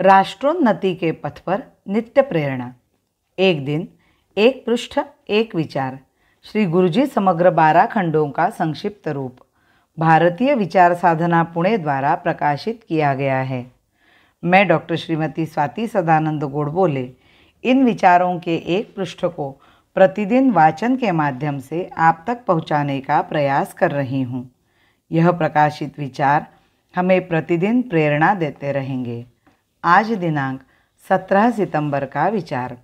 राष्ट्रोन्नति के पथ पर नित्य प्रेरणा। एक दिन, एक पृष्ठ, एक विचार। श्री गुरुजी समग्र 12 खंडों का संक्षिप्त रूप भारतीय विचार साधना पुणे द्वारा प्रकाशित किया गया है। मैं डॉक्टर श्रीमती स्वाति सदानंद गोडबोले इन विचारों के एक पृष्ठ को प्रतिदिन वाचन के माध्यम से आप तक पहुंचाने का प्रयास कर रही हूं। यह प्रकाशित विचार हमें प्रतिदिन प्रेरणा देते रहेंगे। आज दिनांक 17 सितंबर का विचार।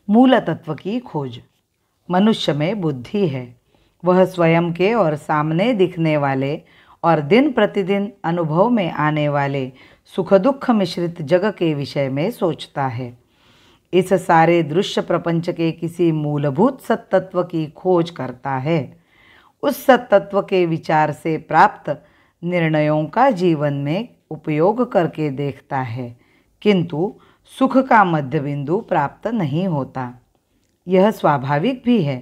मूल तत्व की खोज। मनुष्य में बुद्धि है। वह स्वयं के और सामने दिखने वाले और दिन प्रतिदिन अनुभव में आने वाले सुख दुख मिश्रित जग के विषय में सोचता है। इस सारे दृश्य प्रपंच के किसी मूलभूत सत्तत्व की खोज करता है। उस सत्तत्व के विचार से प्राप्त निर्णयों का जीवन में उपयोग करके देखता है, किंतु सुख का मध्य बिंदु प्राप्त नहीं होता। यह स्वाभाविक भी है।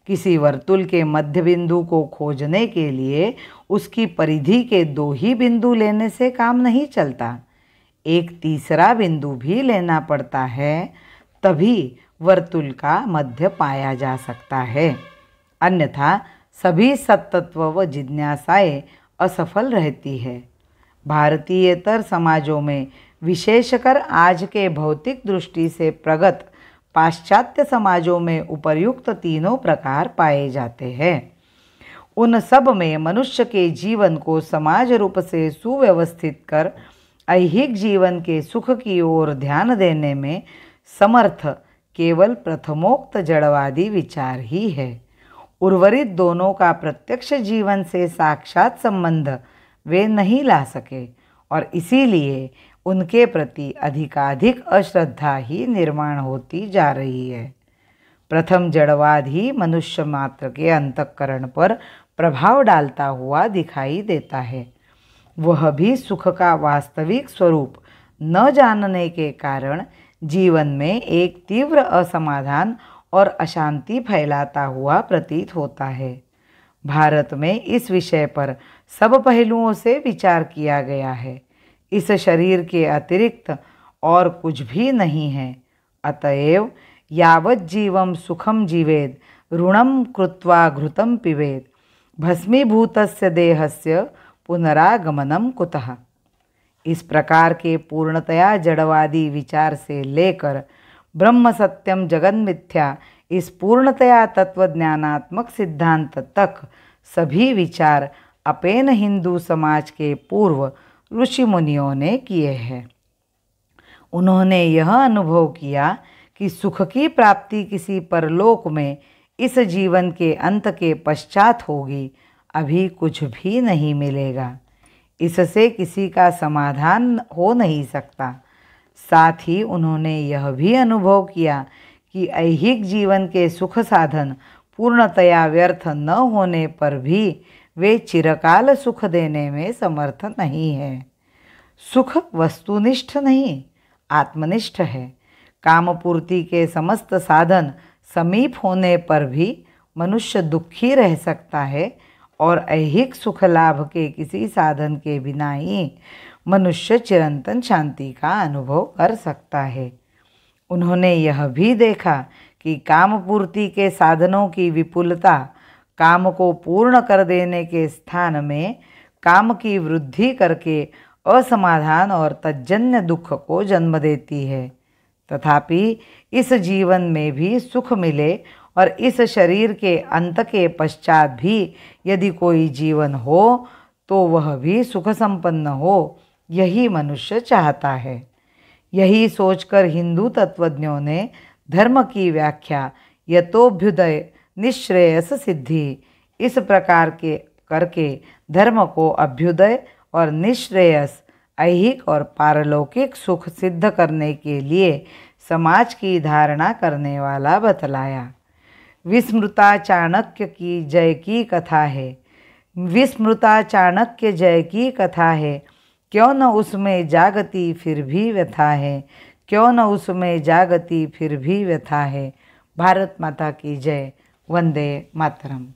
किसी वर्तुल के मध्य बिंदु को खोजने के लिए उसकी परिधि के 2 ही बिंदु लेने से काम नहीं चलता। एक तीसरा बिंदु भी लेना पड़ता है, तभी वर्तुल का मध्य पाया जा सकता है। अन्यथा सभी सत्तत्व व जिज्ञासाएं असफल रहती है। भारतीयतर समाजों में, विशेषकर आज के भौतिक दृष्टि से प्रगत पाश्चात्य समाजों में उपर्युक्त तीनों प्रकार पाए जाते हैं। उन सब में मनुष्य के जीवन को समाज रूप से सुव्यवस्थित कर ऐहिक जीवन के सुख की ओर ध्यान देने में समर्थ केवल प्रथमोक्त जड़वादी विचार ही है। उर्वरित दोनों का प्रत्यक्ष जीवन से साक्षात संबंध वे नहीं ला सके और इसीलिए उनके प्रति अधिकाधिक अश्रद्धा ही निर्माण होती जा रही है। प्रथम जड़वाद ही मनुष्य मात्र के अंतःकरण पर प्रभाव डालता हुआ दिखाई देता है। वह भी सुख का वास्तविक स्वरूप न जानने के कारण जीवन में एक तीव्र असमाधान और अशांति फैलाता हुआ प्रतीत होता है। भारत में इस विषय पर सब पहलुओं से विचार किया गया है। इस शरीर के अतिरिक्त और कुछ भी नहीं है। अतएव यावत् जीवं सुखम जीवेद ऋणम कृत्वा घृतं पिबेद भस्मीभूतस्य देहस्य पुनरागमनम कुतः। इस प्रकार के पूर्णतया जड़वादी विचार से लेकर ब्रह्म सत्यम जगन मिथ्या इस पूर्णतया तत्वज्ञानात्मक सिद्धांत तक सभी विचार अपेन हिंदू समाज के पूर्व ऋषि मुनियों ने किए हैं। उन्होंने यह अनुभव किया कि सुख की प्राप्ति किसी परलोक में इस जीवन के अंत के पश्चात होगी, अभी कुछ भी नहीं मिलेगा। इससे किसी का समाधान हो नहीं सकता। साथ ही उन्होंने यह भी अनुभव किया कि ऐहिक जीवन के सुख साधन पूर्णतया व्यर्थ न होने पर भी वे चिरकाल सुख देने में समर्थ नहीं है। सुख वस्तुनिष्ठ नहीं, आत्मनिष्ठ है। कामपूर्ति के समस्त साधन समीप होने पर भी मनुष्य दुखी रह सकता है और ऐहिक सुख लाभ के किसी साधन के बिना ही मनुष्य चिरंतन शांति का अनुभव कर सकता है। उन्होंने यह भी देखा कि कामपूर्ति के साधनों की विपुलता काम को पूर्ण कर देने के स्थान में काम की वृद्धि करके असमाधान और तज्जन्य दुख को जन्म देती है। तथापि इस जीवन में भी सुख मिले और इस शरीर के अंत के पश्चात भी यदि कोई जीवन हो तो वह भी सुख संपन्न हो, यही मनुष्य चाहता है। यही सोचकर हिंदू तत्वज्ञों ने धर्म की व्याख्या यतोभ्युदय निश्रेयस सिद्धि इस प्रकार के करके धर्म को अभ्युदय और निश्रेयस ऐहिक और पारलौकिक सुख सिद्ध करने के लिए समाज की धारणा करने वाला बतलाया। विस्मृता चाणक्य की जय की कथा है। विस्मृता चाणक्य जय की कथा है। क्यों न उसमें जागती फिर भी व्यथा है। क्यों न उसमें जागती फिर भी व्यथा है। भारत माता की जय। वंदे मातरम।